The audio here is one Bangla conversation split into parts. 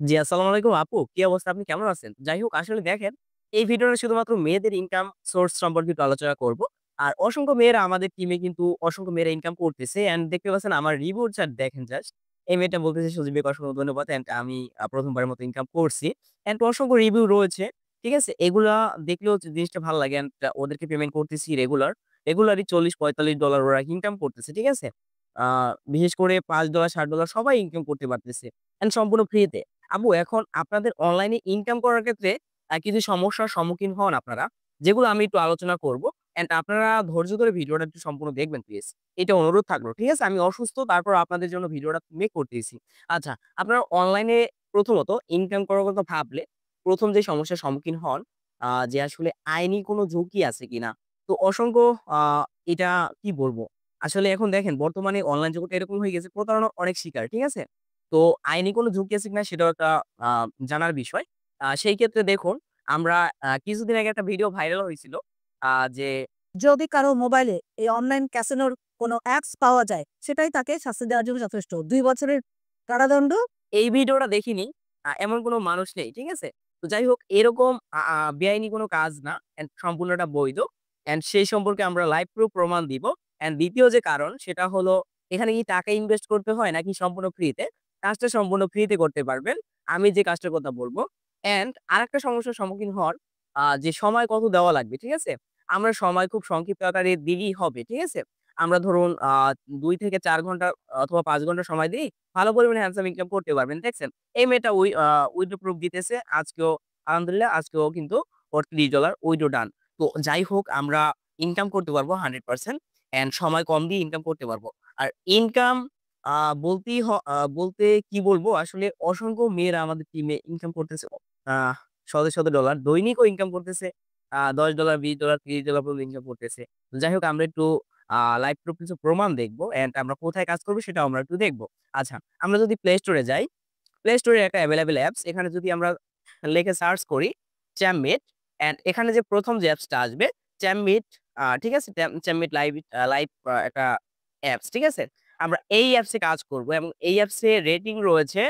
জি, আসসালামু আলাইকুম আপু। কি অবস্থা? আপনি কেমন আছেন? যাই হোক আসলে দেখেন, এই ভিডিওটা শুধুমাত্র মেয়েদের ইনকাম সোর্স সম্পর্কে একটু আলোচনা করব। আর অসংখ্য মেয়েরা আমাদের টিমে কিন্তু অসংখ্য মেয়েরা ইনকাম করতেছে। অ্যান্ড দেখতে পাচ্ছেন আমার রিভিউ চার্ট দেখেন জাস্ট। এই মেয়েটা বলতেছে সজীব ভাইকে অসংখ্য ধন্যবাদ। অ্যান্ড আমি ১ম বারের মতো ইনকাম করছি। অ্যান্ড অসংখ্য রিভিউ রয়েছে। ঠিক আছে? এগুলা দেখলেও জিনিসটা ভালো লাগে। অ্যান্ড ওদেরকে পেমেন্ট করতেছি রেগুলারই $৪০-৪৫ ওরা ইনকাম করতেছে। ঠিক আছে? আ বিশেষ করে $৫, $৬০ সবাই ইনকাম করতে পারতেছে। অ্যান্ড সম্পূর্ণ ফ্রিতে। আপু এখন আপনাদের অনলাইনে ইনকাম করার ক্ষেত্রে কিছু সমস্যার সম্মুখীন হন আপনারা। যেগুলো আমি একটু আলোচনা করব। অ্যান্ড আপনারা ধৈর্য ধরে ভিডিওটা একটু সম্পূর্ণ দেখবেন প্লিজ। এটা অনুরোধ থাকলো। ঠিক আছে? আমি অসুস্থ তারপর আপনাদের জন্য ভিডিওটা মেক করতেছি। আচ্ছা, আপনারা অনলাইনে প্রথমত ইনকাম করার কথা ভাবলে ১ম যে সমস্যার সম্মুখীন হন যে আসলে আইনি কোনো ঝুঁকি আছে কিনা? তো অসংখ্য আ এটা কি বলবো? আসলে এখন দেখেন বর্তমানে অনলাইন জগৎটা এরকম হয়ে গেছে প্রতারণার অনেক শিকার। ঠিক আছে? তো আইনি কোনো ঝুঁকি আছে কিনা সেটাও একটা আ জানার বিষয়। সেই ক্ষেত্রে দেখুন আমরা কিছুদিন আগে একটা ভিডিও ভাইরাল হয়েছিল। যে যদি কারো মোবাইলে এই অনলাইন ক্যাসিনোর কোনো অ্যাপস পাওয়া যায়, সেটাই তাকে শাস্তি দেওয়ার জন্য যথেষ্ট। ২ বছরের কারাদণ্ড। এই ভিডিওটা দেখিনি এমন কোনো মানুষ নেই। ঠিক আছে? তো যাই হোক এরকম আ আ বেআইনি কোনো কাজ না। অ্যান্ড সম্পূর্ণটা বৈধ। অ্যান্ড সেই সম্পর্কে আমরা লাইভ প্রুফ প্রমাণ দিব। অ্যান্ড ২য় যে কারণ সেটা হলো এখানে কি টাকা ইনভেস্ট করতে হয় নাকি সম্পূর্ণ ফ্রিতে? কাজটা সম্পূর্ণ ফ্রিতে করতে পারবেন। আমি যে কাজটার কথা বলব। অ্যান্ড আরেকটা সমস্যার সম্মুখীন হন যে সময় কত দেওয়া লাগবে। ঠিক আছে? আমরা সময় খুব সংক্ষিপ্ত আকারে দিলেই হবে। ঠিক আছে? আমরা ধরুন ২ থেকে ৪ ঘন্টা অথবা ৫ ঘন্টা সময় দিই ভালো পরিমাণে হ্যান্ডসাম ইনকাম করতে পারবেন। দেখছেন? এই মেয়েটা উইথড্র প্রুফ দিতেছে। আজকেও আলহামদুলিল্লাহ আজকেও কিন্তু ওর $৩০ উইথড্র ডান। তো যাই হোক আমরা ইনকাম করতে পারবো 100% অ্যান্ড সময় কম দিয়ে ইনকাম করতে পারবো। আর ইনকাম আ বলতেই হ আ বলতে কি বলবো আসলে অসংখ্য মেয়েরা আমাদের টিমে ইনকাম করতেছে শত ডলার। দৈনিকও ইনকাম করতেছে $১০, $২০, $৩০ পর্যন্ত ইনকাম করতেছে। তো যাই হোক আমরা একটু লাইভ প্রুফ কিছু প্রমাণ দেখবো অ্যান্ড আমরা কোথায় কাজ করব সেটাও আমরা একটু দেখব। আচ্ছা, আমরা যদি প্লে স্টোরে যাই, প্লে স্টোরে একটা এভেইলেবল অ্যাপস এখানে যদি আমরা লিখে সার্চ করি চ্যামমিট অ্যান্ড এখানে যে ১ম যে অ্যাপসটা আসবে চ্যামমিট ঠিক আছে? চ্যামমিট লাইভ একটা অ্যাপস, ঠিক আছে? আমরা এই অ্যাপসে কাজ করব এবং এই অ্যাপসে রেটিং রয়েছে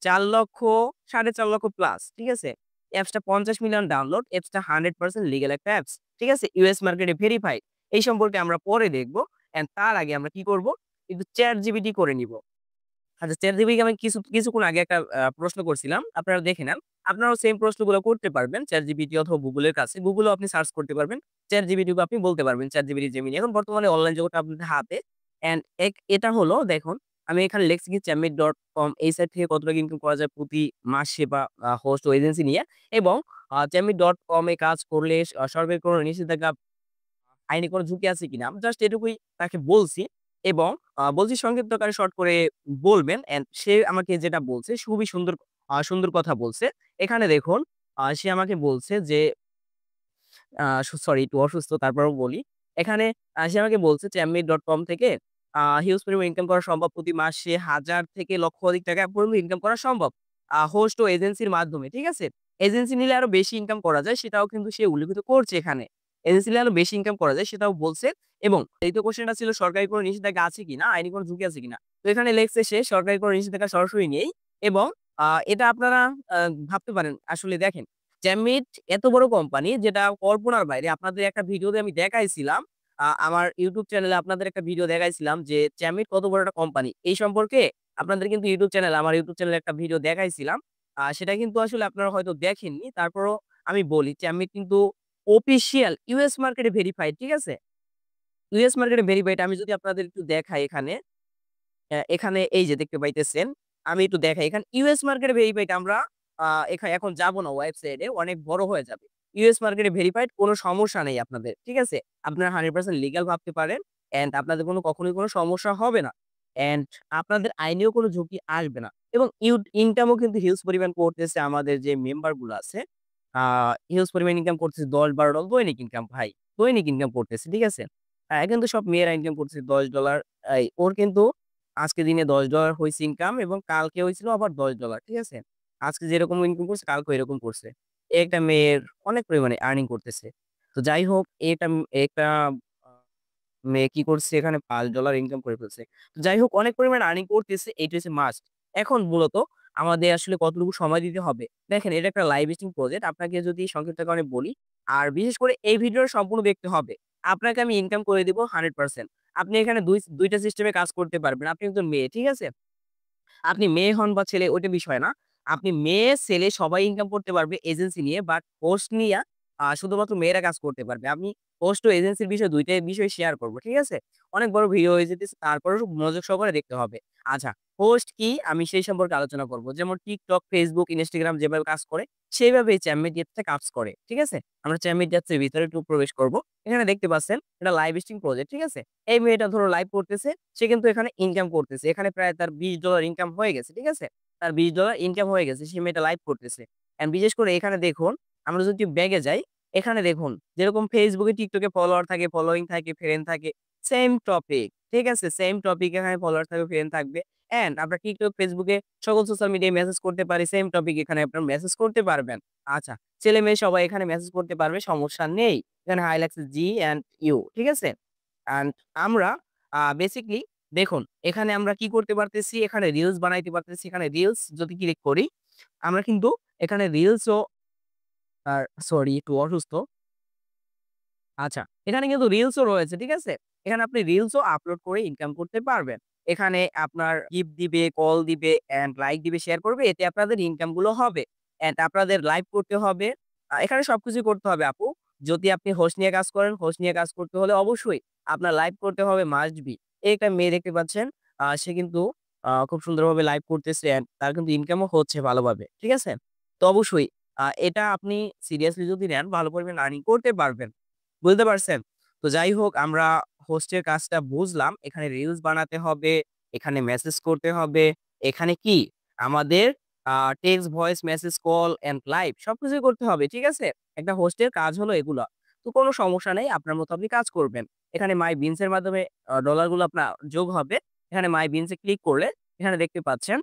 ৪,০০,০০০ ৪,৫০,০০০ প্লাস, ঠিক আছে? অ্যাপসটা ৫০ মিলিয়ন ডাউনলোড, অ্যাপসটা 100% লিগ্যাল একটা অ্যাপস। ঠিক আছে? ইউএস মার্কেটে ভেরিফাইড। এই সম্পর্কে আমরা পরে দেখব। অ্যান্ড তার আগে আমরা কি করব? একটু ChatGPT করে নিব। আচ্ছা ChatGPT কে আমি কিছুক্ষণ আগে একটা প্রশ্ন করছিলাম। আপনারা দেখে নেন। আপনারাও সেম প্রশ্নগুলো করতে পারবেন ChatGPT অথবা Google এর কাছে। Google এও আপনি সার্চ করতে পারবেন। ChatGPT কেও আপনি বলতে পারবেন ChatGPT, Gemini এখন বর্তমানে অনলাইন জগৎটা আপনাদের হাতে। অ্যান্ড এটা হলো দেখুন, আমি এখানে লিখছি কি Chammit.com এই সাইট থেকে কত টাকা ইনকাম করা যায় প্রতি মাসে বা হোস্ট ও এজেন্সি নিয়ে এবং Chammit.com এ কাজ করলে সরকারি কোনো নিষেধাজ্ঞা আইনি কোনো ঝুঁকি আছে কিনা? আমি জাস্ট এটুকুই তাকে বলছি এবং বলছি সংক্ষিপ্ত আকারে শর্ট করে বলবেন অ্যান্ড সে আমাকে যেটা বলছে খুবই সুন্দর কথা বলছে। এখানে দেখুন সে আমাকে বলছে যে সরি একটু অসুস্থ তারপরেও বলি। এখানে সে আমাকে বলছে Chammit.com থেকে হিউজ পরিমাণ ইনকাম করা সম্ভব। প্রতি মাসে হাজার থেকে লক্ষ অধিক টাকা পর্যন্ত ইনকাম করা সম্ভব। হোস্ট ও এজেন্সির মাধ্যমে। ঠিক আছে? এজেন্সি নিলে আরো বেশি ইনকাম করা যায় সেটাও কিন্তু সে উল্লেখিত করছে এখানে। এজেন্সি নিলে আরো বেশি ইনকাম করা যায় সেটাও বলছে এবং ২য় কোয়েশ্চেনটা ছিল সরকারি কোনো নিষেধাজ্ঞা আছে কিনা, আইনি কোনো ঝুঁকি আছে কিনা। তো এখানে লেখছে সে সরকারি কোনো নিষেধাজ্ঞা সরাসরি নেই এবং এটা আপনারা আ ভাবতে পারেন আসলে দেখেন জ্যামিট এত বড় কোম্পানি যেটা কল্পনার বাইরে। আপনাদের একটা ভিডিওতে আমি দেখাইছিলাম। আমার YouTube চ্যানেলে আপনাদের একটা ভিডিও দেখাইছিলাম যে জ্যামিট কত বড় একটা কোম্পানি। এই সম্পর্কে আপনাদের কিন্তু আমার YouTube চ্যানেলে একটা ভিডিও দেখাইছিলাম। সেটা কিন্তু আসলে আপনারা হয়তো দেখেননি। তারপরও আমি বলি জ্যামিট কিন্তু অফিসিয়াল ইউএস মার্কেটে ভেরিফাইড, ঠিক আছে? ইউএস মার্কেটে ভেরিফাইড আমি যদি আপনাদের একটু দেখাই এখানে এখানে এই যে দেখতে পাইতেছেন। আমি একটু দেখাই। এখানে ইউএস মার্কেটে ভেরিফাইড আমরা এখন যাব না ওয়েবসাইটে, অনেক বড় হয়ে যাবে। ইউএস মার্কেটে ভেরিফাইড কোন সমস্যা নেই আপনাদের। ঠিক আছে? আপনারা 100% লিগ্যাল ভাবতে পারেন। অ্যান্ড আপনাদের কখনোই কোন সমস্যা হবে না। অ্যান্ড আপনাদের আইনেও কোন ঝুঁকি আসবে না। এবং ইনকামও কিন্তু হিউজ পরিমাণ করতেছে আমাদের যে মেম্বার গুলো আছে। আ হিউজ পরিমাণ ইনকাম করতেছে $১০-১২ দৈনিক ইনকাম ভাই। দৈনিক ইনকাম করতেছে। ঠিক আছে? কিন্তু সব মেয়েরা ইনকাম করতেছে $১০ ওর কিন্তু আজকে দিনে $১০ হইছে ইনকাম এবং কালকে হইছিল আবার $১০ ঠিক আছে? আজকে যেরকম ইনকাম করছে কালকেও এরকম করছে। একটা মেয়ের অনেক পরিমাণে আর্নিং করতেছে। তো যাই হোক একটা আ মেয়ে কি করছে এখানে $৫ ইনকাম করে ফেলছে। তো যাই হোক অনেক পরিমাণে আর্নিং করতেছে এইটা হচ্ছে মাস্ট। এখন মূলত আমাদের আসলে কতটুকু সময় দিতে হবে। দেখেন এটা একটা লাইভ স্ট্রিম প্রজেক্ট। আপনাকে যদি সংক্ষিপ্তকরণে বলি, আর বিশেষ করে এই ভিডিওটা সম্পূর্ণ দেখতে হবে। আপনাকে আমি ইনকাম করে দিব 100%। আপনি এখানে ২ টা সিস্টেমে কাজ করতে পারবেন। আপনি একজন মেয়ে, ঠিক আছে? আপনি মেয়ে হন বা ছেলে ওইটা বিষয় না। আপনি মেয়ে, ছেলে সবাই ইনকাম করতে পারবে এজেন্সি নিয়ে। বাট হোস্ট নিয়া শুধুমাত্র মেয়েরা কাজ করতে পারবে। আমি হোস্ট ও এজেন্সির বিষয় ২ টাই বিষয় শেয়ার করব। ঠিক আছে? অনেক বড় ভিডিও হয়ে যেতেছে। তারপরেও মনোযোগ সহকারে দেখতে হবে। আচ্ছা, হোস্ট কি? আমি সেই সম্পর্কে আলোচনা করব। যেমন TikTok, Facebook, Instagram যেভাবে কাজ করে সেইভাবেই চ্যাট কাজ করে। ঠিক আছে? আমরা চ্যাট এর ভিতরে একটু প্রবেশ করব। এখানে দেখতে পাচ্ছেন এটা লাইভ স্ট্রিম প্রজেক্ট। ঠিক আছে? এই মেয়েটা ধরো লাইভ করতেছে। সে কিন্তু এখানে ইনকাম করতেছে। এখানে প্রায় তার $20 ইনকাম হয়ে গেছে। ঠিক আছে? তার $20 ইনকাম হয়ে গেছে। সে মেয়েটা লাইভ করতেছে। অ্যান্ড বিশেষ করে এখানে দেখুন, আমরা যদি ব্যাকে যাই, এখানে দেখুন যেরকম Facebook এ TikTok এ ফলোয়ার থাকে, ফলোইং থাকে, ফ্রেন্ড থাকে, সেম টপিক। ঠিক আছে? সেম টপিক এখানে ফলোয়ার থাকবে, ফ্রেন্ড থাকবে। অ্যান্ড আমরা TikTok, Facebook এ সকল সোশ্যাল মিডিয়ায় মেসেজ করতে পারি। সেম টপিক এখানে আপনারা মেসেজ করতে পারবেন। আচ্ছা, ছেলে-মেয়ে সবাই এখানে মেসেজ করতে পারবে, সমস্যা নেই। এখানে হাই লাগছে জি অ্যান্ড ইউ। ঠিক আছে? অ্যান্ড আমরা বেসিক্যালি দেখুন, এখানে আমরা কি করতে পারতেছি? এখানে রিলস বানাইতে পারতেছি। এখানে রিলস যদি ক্লিক করি, আমরা কিন্তু এখানে রিলসও আর সরি একটু অসুস্থ। আচ্ছা, এখানে কিন্তু রিলসও রয়েছে, ঠিক আছে? এখানে আপনি রিলসও আপলোড করে ইনকাম করতে পারবেন। এখানে আপনার গিফট দিবে, কল দিবে অ্যান্ড লাইক দিবে, শেয়ার করবে। এতে আপনাদের ইনকাম গুলো হবে। অ্যান্ড আপনাদের লাইভ করতে হবে। এখানে সবকিছুই করতে হবে আপু। যদি আপনি হোস্ট নিয়ে কাজ করেন, হোস্ট নিয়ে কাজ করতে হলে অবশ্যই আপনার লাইভ করতে হবে মাস্ট বি। এই একটা মেয়ে দেখতে পাচ্ছেন, সে কিন্তু খুব সুন্দরভাবে লাইভ করতেছে অ্যান্ড তার কিন্তু ইনকামও হচ্ছে ভালোভাবে। ঠিক আছে? তো অবশ্যই এটা আপনি সিরিয়াসলি যদি নেন ভালো পরিমাণ আর্নিং করতে পারবেন। বুঝতে পারছেন? তো যাই হোক আমরা হোস্টের কাজটা বুঝলাম। এখানে রিলস বানাতে হবে, এখানে মেসেজ করতে হবে। এখানে কি? আমাদের text, voice, message, call and live সবকিছুই করতে হবে। ঠিক আছে? একটা হোস্টের কাজ হলো এগুলা। তো কোনো সমস্যা নেই। আপনার মতো আপনি কাজ করবেন। এখানে মাই বিনস এর মাধ্যমে ডলারগুলো আপনার যোগ হবে। এখানে মাই বিনস এ ক্লিক করলে এখানে দেখতে পাচ্ছেন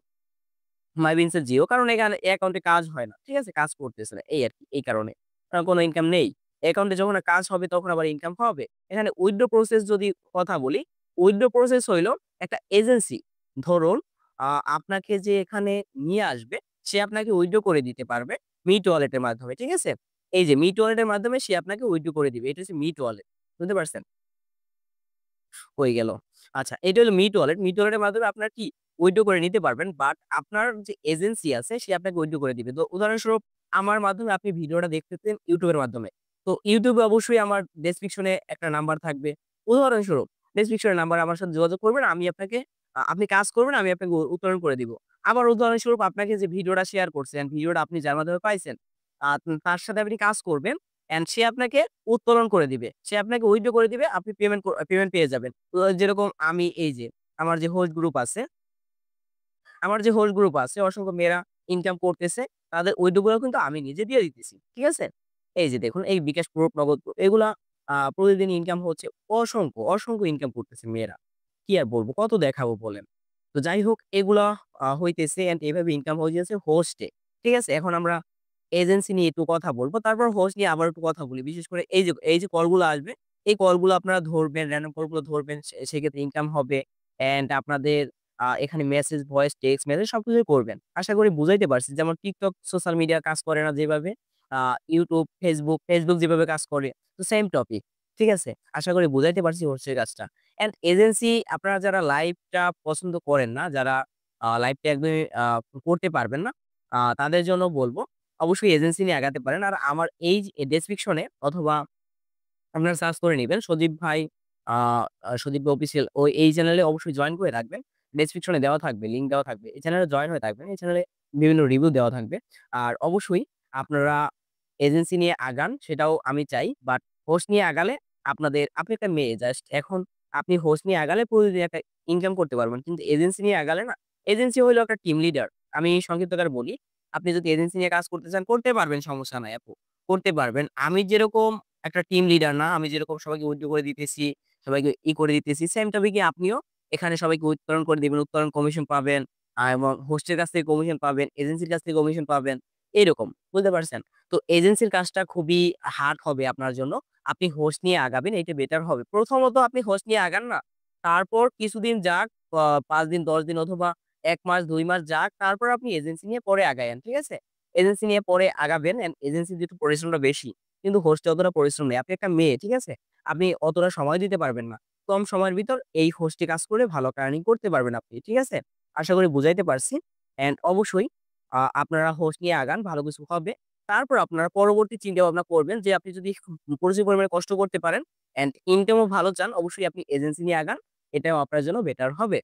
মাইবিনসের জিও। কারণ এখানে এই অ্যাকাউন্টে কাজ হয় না। ঠিক আছে? কাজ করতেছে না। এই আরকি, এই কারণে। কোন ইনকাম নেই। অ্যাকাউন্টে যখন কাজ হবে তখন আবার ইনকাম হবে। এখানে উইথড্র প্রসেস যদি কথা বলি, উইথড্র প্রসেস হইলো একটা এজেন্সি ধরুন আ আপনাকে যে এখানে নিয়ে আসবে, সে আপনাকে উইথড্র করে দিতে পারবে মিট ওয়ালেট এর মাধ্যমে। ঠিক আছে? এই যে মিট ওয়ালেট এর মাধ্যমে সে আপনাকে উইথড্র করে দিবে। এটা হচ্ছে মিট ওয়ালেট। বুঝতে পারছেন? হয়ে গেল। আচ্ছা, এটা হলো মিট ওয়ালেট। মিট ওয়ালেটের মাধ্যমে আপনার কি উইথড্র করে নিতে পারবেন। বাট আপনার যে এজেন্সি আছে সে আপনাকে উইথড্র করে দিবে। তো উদাহরণস্বরূপ আমার মাধ্যমে আপনি ভিডিওটা দেখতেছেন YouTube এর মাধ্যমে। তো YouTube এ অবশ্যই আমার ডেসক্রিপশন এ একটা নাম্বার থাকবে। উদাহরণস্বরূপ ডেসক্রিপশন এর নাম্বারে আমার সাথে যোগাযোগ করবেন। আমি আপনাকে আপনি কাজ করবেন, আমি আপনাকে উত্তোলন করে দিব। আবার উদাহরণস্বরূপ আপনাকে যে ভিডিওটা শেয়ার করছেন, ভিডিওটা আপনি যার মাধ্যমে পাইছেন, তার সাথে আপনি কাজ করবেন। অ্যান্ড সে আপনাকে উত্তোলন করে দিবে। সে আপনাকে উইথড্র করে দিবে, আপনি পেমেন্ট পেয়ে যাবেন। তো যেরকম আমি এই যে আমার যে হোস্ট গ্রুপ আছে, আমার যে হোস্ট গ্রুপ আছে অসংখ্য মেয়েরা ইনকাম করতেছে। তাদের উইথড্র গুলো কিন্তু আমি নিজে দিয়ে দিতেছি। ঠিক আছে? এই যে দেখুন এই বিকাশ গ্রুপ, নগদ গ্রুপ এগুলা প্রতিদিন ইনকাম হচ্ছে অসংখ্য ইনকাম করতেছে মেয়েরা। কি আর বলব? কত দেখাবো বলেন? তো যাই হোক এগুলা হইতেছে অ্যান্ড এভাবে ইনকাম হয়ে যাচ্ছে হোস্টে। ঠিক আছে? এখন আমরা এজেন্সি নিয়ে একটু কথা বলব। তারপর হোস্ট নিয়ে আবার একটু কথা বলি। বিশেষ করে এই যে কলগুলো আসবে, এই কলগুলো আপনারা ধরবেন, র‍্যান্ডম কলগুলো ধরবেন। সেক্ষেত্রে ইনকাম হবে। অ্যান্ড আপনাদের এখানে মেসেজ, ভয়েস, টেক্সট মেসেজ সবকিছুই করবেন। আশা করি বুঝাইতে পারছি। যেমন TikTok সোশ্যাল মিডিয়া কাজ করে না যেভাবে, আ YouTube, Facebook যেভাবে কাজ করে, তো সেম টপিক। ঠিক আছে? আশা করি বুঝাইতে পারছি হোস্টের কাজটা। অ্যান্ড এজেন্সি আপনারা যারা লাইভটা পছন্দ করেন না, যারা লাইভটা একদমই করতে পারবেন না, তাদের জন্য বলব অবশ্যই এজেন্সি নিয়ে আগাতে পারেন। আর আমার এই যে ডেসক্রিপশনে অথবা আপনারা সার্চ করে নিবেন সজীব ভাই আ আ সজীব ভাই অফিসিয়াল এই চ্যানেলে অবশ্যই জয়েন করে রাখবেন। ডেসক্রিপশন এ দেওয়া থাকবে, লিঙ্ক দেওয়া থাকবে। এই চ্যানেলে জয়েন হয়ে থাকবেন। এই চ্যানেলে বিভিন্ন রিভিউ দেওয়া থাকবে। আর অবশ্যই আপনারা এজেন্সি নিয়ে আগান সেটাও আমি চাই। বাট হোস্ট নিয়ে আগালে আপনি একটা মেয়ে জাস্ট এখন আপনি হোস্ট নিয়ে আগালে প্রতিদিন একটা ইনকাম করতে পারবেন। কিন্তু এজেন্সি নিয়ে আগালে না, এজেন্সি হইলো একটা টিম লিডার। আমি সংক্ষিপ্ত আকারে বলি, আপনি যদি এজেন্সি নিয়ে কাজ করতে চান করতে পারবেন সমস্যা নাই আপু। করতে পারবেন। আমি যেরকম একটা টিম লিডার না। আমি যেরকম সবাইকে উইথড্র করে দিতেছি, সবাইকে করে দিতেছি। সেম টপিকে আপনিও এখানে সবাইকে উত্তোলন করে দিবেন। উত্তোলন কমিশন পাবেন। এবং হোস্টের কাছ থেকে কমিশন পাবেন, এজেন্সির কাছ থেকে কমিশন পাবেন। এরকম। বুঝতে পারছেন? তো এজেন্সির কাজটা খুবই হার্ড হবে আপনার জন্য। আপনি হোস্ট নিয়ে আগাবেন এইটা বেটার হবে। প্রথমত আপনি হোস্ট নিয়ে আগান না। তারপর কিছুদিন যাক ৫ দিন, ১০ দিন অথবা ১ মাস ২ মাস যাক, তারপর আপনি এজেন্সি নিয়ে পরে আগায়েন। ঠিক আছে? এজেন্সি নিয়ে পরে আগাবেন এন্ড এজেন্সির যেহেতু পরিশ্রমটা বেশি, কিন্তু হোস্টে অতটা পরিশ্রম নেই। আপনি একটা মেয়ে, ঠিক আছে? আপনি অতটা সময় দিতে পারবেন না। কম সময়ের ভিতর এই হোস্টে কাজ করে ভালো একটা আর্নিং করতে পারবেন আপনি। ঠিক আছে? আশা করি বুঝাইতে পারছি। অ্যান্ড অবশ্যই আপনারা হোস্ট নিয়ে আগান, ভালো কিছু হবে। তারপর আপনারা পরবর্তী চিন্তা ভাবনা করবেন যে আপনি যদি প্রচুর পরিমাণে কষ্ট করতে পারেন অ্যান্ড ইনকামও ভালো চান, অবশ্যই আপনি এজেন্সি নিয়ে আগান। এটাও আপনার জন্য বেটার হবে।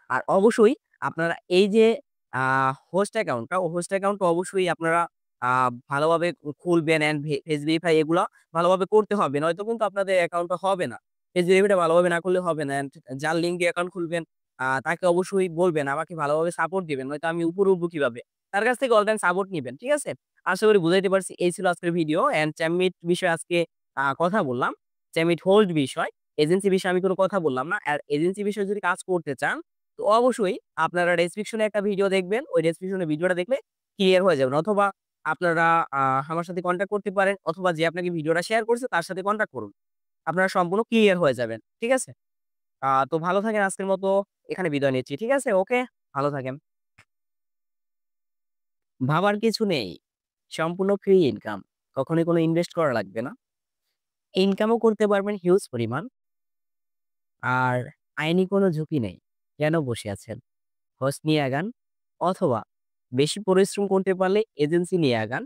আর অবশ্যই আপনারা এই যে আ হোস্ট অ্যাকাউন্টটা, হোস্ট অ্যাকাউন্টটা অবশ্যই আপনারা আ ভালোভাবে খুলবেন অ্যান্ড ফেস ভেরিফাই এগুলা ভালোভাবে করতে হবে। নয়তো কিন্তু আপনাদের অ্যাকাউন্টটা হবে না। ফেস ভেরিফাইটা ভালোভাবে না করলে হবে না। অ্যান্ড যার লিঙ্ক দিয়ে অ্যাকাউন্ট খুলবেন তাকে অবশ্যই বলবেন আমাকে ভালোভাবে সাপোর্ট দিবেন। নয়তো আমি উপরে উঠবো কিভাবে? তার কাছ থেকে অল টাইম সাপোর্ট নিবেন। ঠিক আছে? আশা করি বুঝাইতে পারছি। এই ছিল আজকের ভিডিও অ্যান্ড চ্যামমিট বিষয়ে আজকে কথা বললাম। চ্যামমিট হোস্ট বিষয়। এজেন্সি বিষয়ে আমি কোন কথা বললাম না। আর এজেন্সি বিষয়ে যদি কাজ করতে চান তো অবশ্যই আপনারা ডেসক্রিপশনে একটা ভিডিও দেখবেন। ওই ডেসক্রিপশনে ভিডিওটা দেখলে ক্লিয়ার হয়ে যাবেন। অথবা আপনারা আমার সাথে কনট্যাক্ট করতে পারেন অথবা যে আপনাকে ভিডিওটা শেয়ার করছে তার সাথে কনট্যাক্ট করুন। আপনারা সম্পূর্ণ ক্লিয়ার হয়ে যাবেন। ঠিক আছে? তো ভালো থাকেন আজকের মতো এখানে বিদায় নিচ্ছি। ঠিক আছে? ওকে, ভালো থাকেন। ভাবার কিছু নেই। সম্পূর্ণ ফ্রি ইনকাম। কখনোই কোনো ইনভেস্ট করা লাগবে না। ইনকামও করতে পারবেন হিউজ পরিমাণ। আর আইনি কোনো ঝুঁকি নেই। কেন বসে আছেন? হোস্ট নিয়ে আগান অথবা বেশি পরিশ্রম করতে পারলে এজেন্সি নিয়ে আগান।